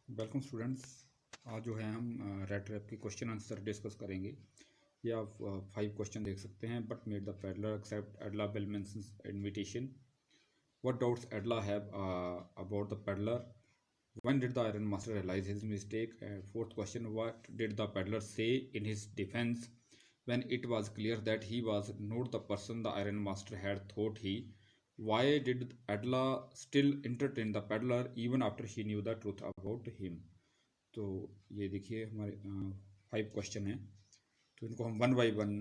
Welcome students. आज जो है हम रेड रैप के क्वेश्चन आंसर डिस्कस करेंगे। ये आप 5 क्वेश्चन देख सकते हैं। But made the peddler accept Edla Willmansson's invitation. What doubts Edla have about the peddler? When did the iron master realise his mistake? Fourth question, what did the peddler say in his defence when it was clear that he was not the person the iron master had thought he? Why did Adla still entertain the peddler even after she knew the truth about him? तो ये देखिए हमारे 5 question हैं, तो इनको हम one by one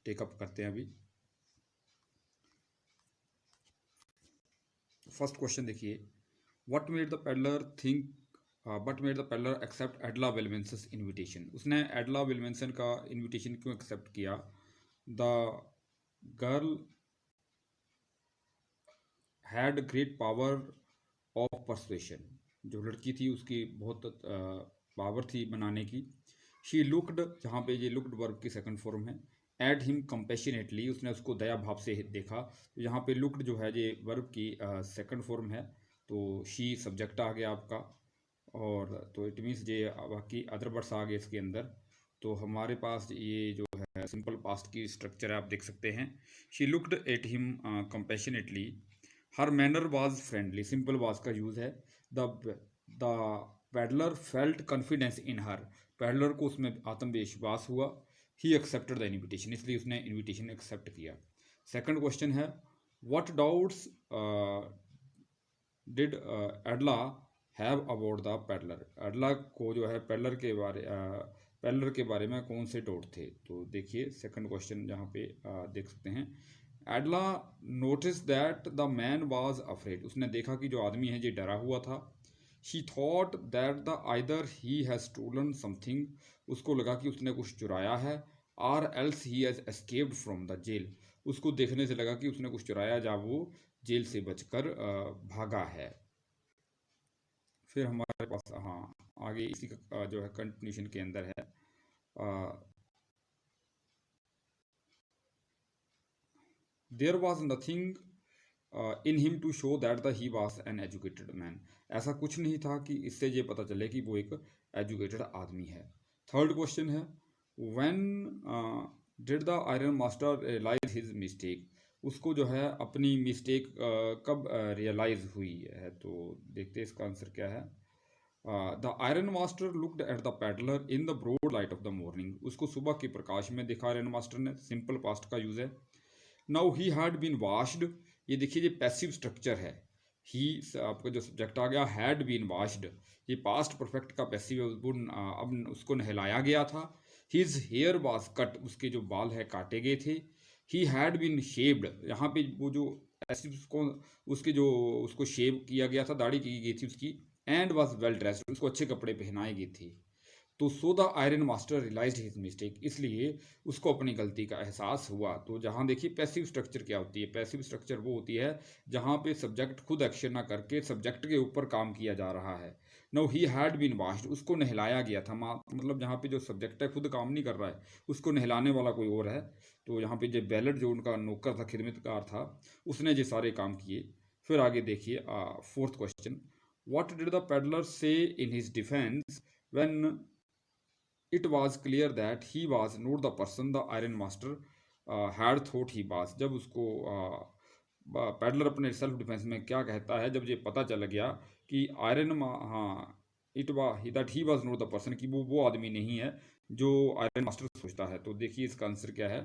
take up करते हैं। अभी फर्स्ट क्वेश्चन देखिए, what made the peddler think but made the peddler accept Edla Willmansson's invitation? उसने एडला वेलमेंसन का इनविटेशन क्यों एक्सेप्ट किया? The girl had great power of persuasion. जो लड़की थी उसकी बहुत पावर थी बनाने की। शी लुक्ड, जहाँ पे ये लुक्ड वर्ब की सेकंड फॉर्म है। एट हिम कंपेशनेटली, उसने उसको दया भाव से देखा। तो यहाँ पे लुक्ड जो है ये वर्ब की सेकंड फॉर्म है, तो शी सब्जेक्ट आ गया आपका। और तो इट मीन्स ये बाकी अदर वर्ड्स आ गए इसके अंदर। तो हमारे पास ये जो है सिंपल पास्ट की स्ट्रक्चर है, आप देख सकते हैं। She looked at him compassionately, her manner was friendly, simple was का यूज है। The peddler felt confidence in her, peddler को उसमें आत्मविश्वास हुआ। ही एक्सेप्टेड द इनविटेशन, इसलिए उसने इनविटेशन एक्सेप्ट किया। सेकंड क्वेश्चन है, what doubts did Edla have about the peddler? Edla को जो है पैडलर के बारे में कौन से डाउट थे? तो देखिए सेकंड क्वेश्चन जहाँ पे देख सकते हैं, Edla notice that the man was afraid, उसने देखा कि जो आदमी है ये डरा हुआ था। She thought that the either he has stolen something, उसको लगा कि उसने कुछ चुराया है। Or else he has escaped from the jail, उसको देखने से लगा कि उसने कुछ चुराया जब वो जेल से बचकर भागा है। फिर हमारे पास आगे इसी का जो है कंटिन्यूशन के अंदर है, there was nothing in him to show that the he was an educated man, ऐसा कुछ नहीं था कि इससे ये पता चले कि वो एक एजुकेटेड आदमी है। थर्ड क्वेश्चन है, when did the iron master realise his mistake, उसको जो है अपनी मिस्टेक कब रियलाइज हुई है? तो देखते हैं इसका आंसर क्या है। The iron master looked at the peddler in the broad light of the morning, उसको सुबह के प्रकाश में देखा आयरन मास्टर ने, सिंपल पास्ट का यूज है। Now he had been washed, ये देखिए ये पैसिव स्ट्रक्चर है। ही आपका जो सब्जेक्ट आ गया, हैड बीन वाश्ड, ये पास्ट परफेक्ट का पैसिव है। अब उसको नहलाया गया था। हिज हेयर वाज कट, उसके जो बाल है काटे गए थे। ही हैड बीन शेव्ड, यहाँ पे वो जो पैसिव को उसके जो उसको शेव किया गया था, दाढ़ी की गई थी उसकी। एंड वॉज वेल ड्रेस्ड, उसको अच्छे कपड़े पहनाए गए थे। तो so the iron master realised his mistake, इसलिए उसको अपनी गलती का एहसास हुआ। तो जहाँ देखिए पैसिव स्ट्रक्चर क्या होती है, पैसिव स्ट्रक्चर वो होती है जहाँ पे सब्जेक्ट खुद एक्शन ना करके सब्जेक्ट के ऊपर काम किया जा रहा है। No he had been washed, उसको नहलाया गया था। मतलब जहाँ पे जो सब्जेक्ट है खुद काम नहीं कर रहा है, उसको नहलाने वाला कोई और है। तो यहाँ पे जो बैलट जो उनका नौकर था, खिदमतकार था, उसने ये सारे काम किए। फिर आगे देखिए fourth question, what did the peddler say in his defense when it was clear that he was not the person the iron master had thought he was? जब उसको पैडलर अपने सेल्फ डिफेंस में क्या कहता है, जब ये पता चल गया कि it was that he was not the person, कि वो आदमी नहीं है जो आयरन मास्टर सोचता है। तो देखिए इसका आंसर क्या है।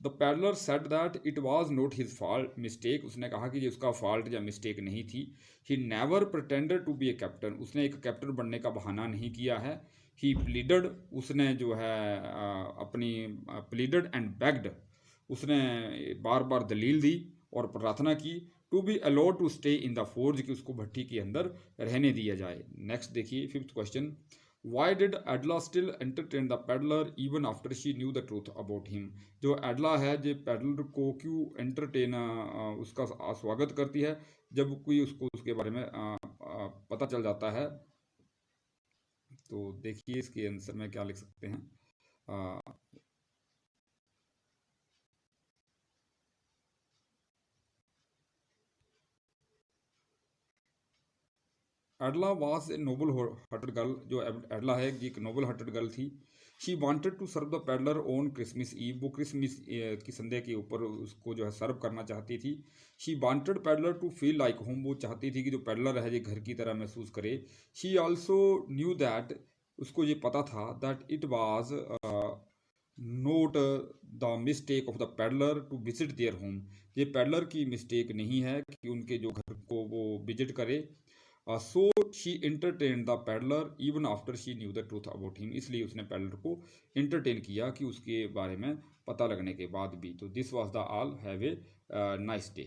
The peddler said that it was not his fault mistake, उसने कहा कि ये उसका फॉल्ट या मिस्टेक नहीं थी। He never pretended to be a captain, उसने एक कैप्टन बनने का बहाना नहीं किया है। ही प्लीडड, उसने जो है अपनी प्लीडड एंड बेग्ड, उसने बार बार दलील दी और प्रार्थना की to be allowed to stay in the forge, कि उसको भट्टी के अंदर रहने दिया जाए। नेक्स्ट देखिए fifth question, why did एडला still entertain the peddler even after she knew the truth about him? जो एडला है जो पैडलर को क्यों एंटरटेन उसका स्वागत करती है जब कोई उसको उसके बारे में पता चल जाता है? तो देखिए इसके आंसर में क्या लिख सकते हैं। Edla was a noble hearted girl. जो एडला है ये एक नोबल हार्टेड गर्ल थी। She wanted to serve the peddler on Christmas Eve. वो क्रिसमस की संडे के ऊपर उसको जो है सर्व करना चाहती थी। She wanted peddler to feel like home. वो चाहती थी कि जो पेडलर है ये घर की तरह महसूस करे। She also knew that. उसको ये पता था that it was not the mistake of the peddler to visit their home. ये पेडलर की मिस्टेक नहीं है कि उनके जो घर को वो विजिट करे। So she entertain the peddler even after she knew the truth about him. इसलिए उसने पेडलर को इंटरटेन किया कि उसके बारे में पता लगने के बाद भी। तो this was the all. Have a nice day.